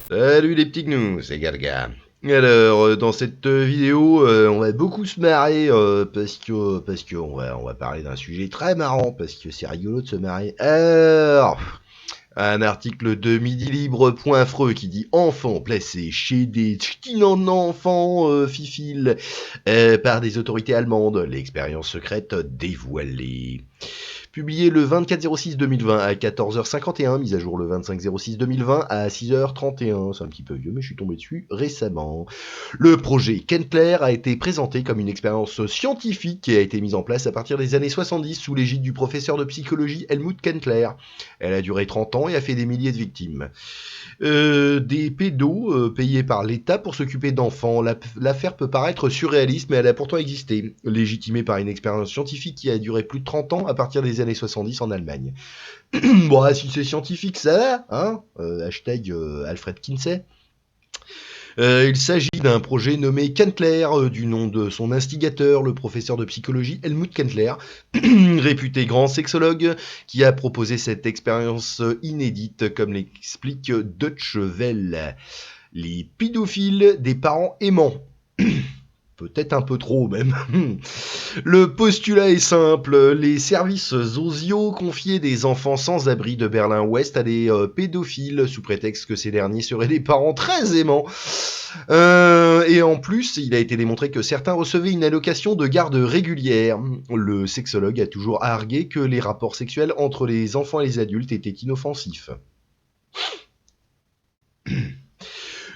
Salut les petits gnous, c'est Galga. Alors, dans cette vidéo, on va beaucoup se marrer parce que on va parler d'un sujet très marrant, parce que c'est rigolo de se marrer. Alors, un article de midilibre.freux qui dit enfants placés chez des enfants fifil par des autorités allemandes, l'expérience secrète dévoilée. Publié le 24-06-2020 à 14h51, mise à jour le 25-06-2020 à 6h31. C'est un petit peu vieux, mais je suis tombé dessus récemment. Le projet Kentler a été présenté comme une expérience scientifique qui a été mise en place à partir des années 70 sous l'égide du professeur de psychologie Helmut Kentler. Elle a duré 30 ans et a fait des milliers de victimes. Des pédos payés par l'État pour s'occuper d'enfants. L'affaire peut paraître surréaliste, mais elle a pourtant existé, légitimée par une expérience scientifique qui a duré plus de 30 ans à partir des années 70 en Allemagne. Bon, si c'est scientifique, ça va, hein hashtag Alfred Kinsey. Il s'agit d'un projet nommé Kentler, du nom de son instigateur, le professeur de psychologie Helmut Kentler, réputé grand sexologue, qui a proposé cette expérience inédite, comme l'explique Deutsche Welle. Les pédophiles des parents aimants. Peut-être un peu trop même. Le postulat est simple, les services sociaux confiaient des enfants sans abri de Berlin-Ouest à des pédophiles sous prétexte que ces derniers seraient des parents très aimants. Et en plus, il a été démontré que certains recevaient une allocation de garde régulière. Le sexologue a toujours argué que les rapports sexuels entre les enfants et les adultes étaient inoffensifs.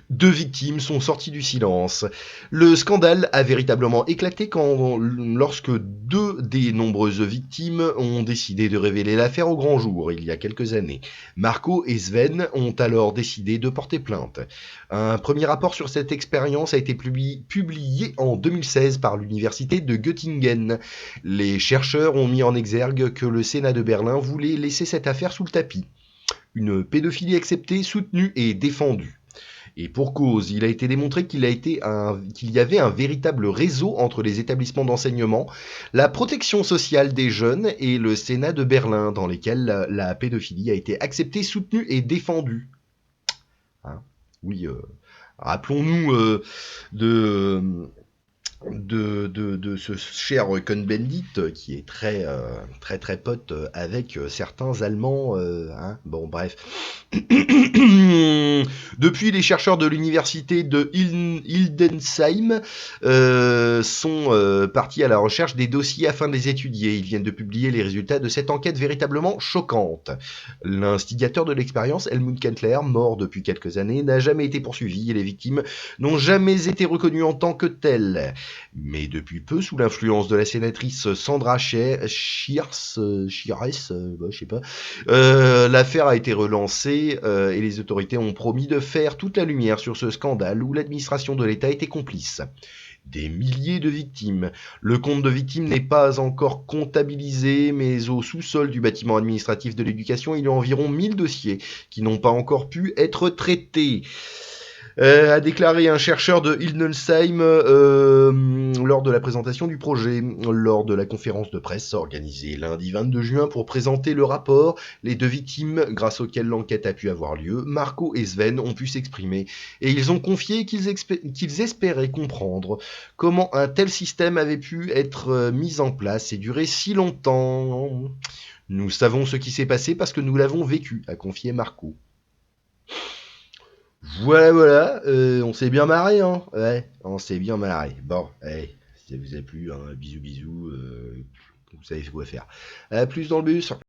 Deux victimes sont sorties du silence. Le scandale a véritablement éclaté lorsque deux des nombreuses victimes ont décidé de révéler l'affaire au grand jour, il y a quelques années. Marco et Sven ont alors décidé de porter plainte. Un premier rapport sur cette expérience a été publié en 2016 par l'université de Göttingen. Les chercheurs ont mis en exergue que le Sénat de Berlin voulait laisser cette affaire sous le tapis. Une pédophilie acceptée, soutenue et défendue. Et pour cause, il a été démontré qu'il y avait un véritable réseau entre les établissements d'enseignement, la protection sociale des jeunes et le Sénat de Berlin, dans lesquels la pédophilie a été acceptée, soutenue et défendue. Hein oui, rappelons-nous de ce cher Cohn-Bendit qui est très pote avec certains Allemands. Hein bon, bref. Depuis, les chercheurs de l'université de Hildesheim sont partis à la recherche des dossiers afin de les étudier. Ils viennent de publier les résultats de cette enquête véritablement choquante. L'instigateur de l'expérience, Helmut Kentler, mort depuis quelques années, n'a jamais été poursuivi et les victimes n'ont jamais été reconnues en tant que telles. Mais depuis peu, sous l'influence de la sénatrice Sandra Schires, je sais pas, l'affaire a été relancée et les autorités ont promis de faire toute la lumière sur ce scandale où l'administration de l'État était complice. Des milliers de victimes. Le compte de victimes n'est pas encore comptabilisé, mais au sous-sol du bâtiment administratif de l'éducation, il y a environ 1000 dossiers qui n'ont pas encore pu être traités. A déclaré un chercheur de Hildesheim lors de la présentation du projet. Lors de la conférence de presse organisée lundi 22 juin pour présenter le rapport, les deux victimes, grâce auxquelles l'enquête a pu avoir lieu, Marco et Sven, ont pu s'exprimer et ils ont confié qu'ils espéraient comprendre comment un tel système avait pu être mis en place et durer si longtemps. Nous savons ce qui s'est passé parce que nous l'avons vécu, a confié Marco. Voilà, on s'est bien marré, hein. Ouais, on s'est bien marré. Bon, allez, si ça vous a plu, hein, bisous, vous savez quoi faire. À plus dans le bus.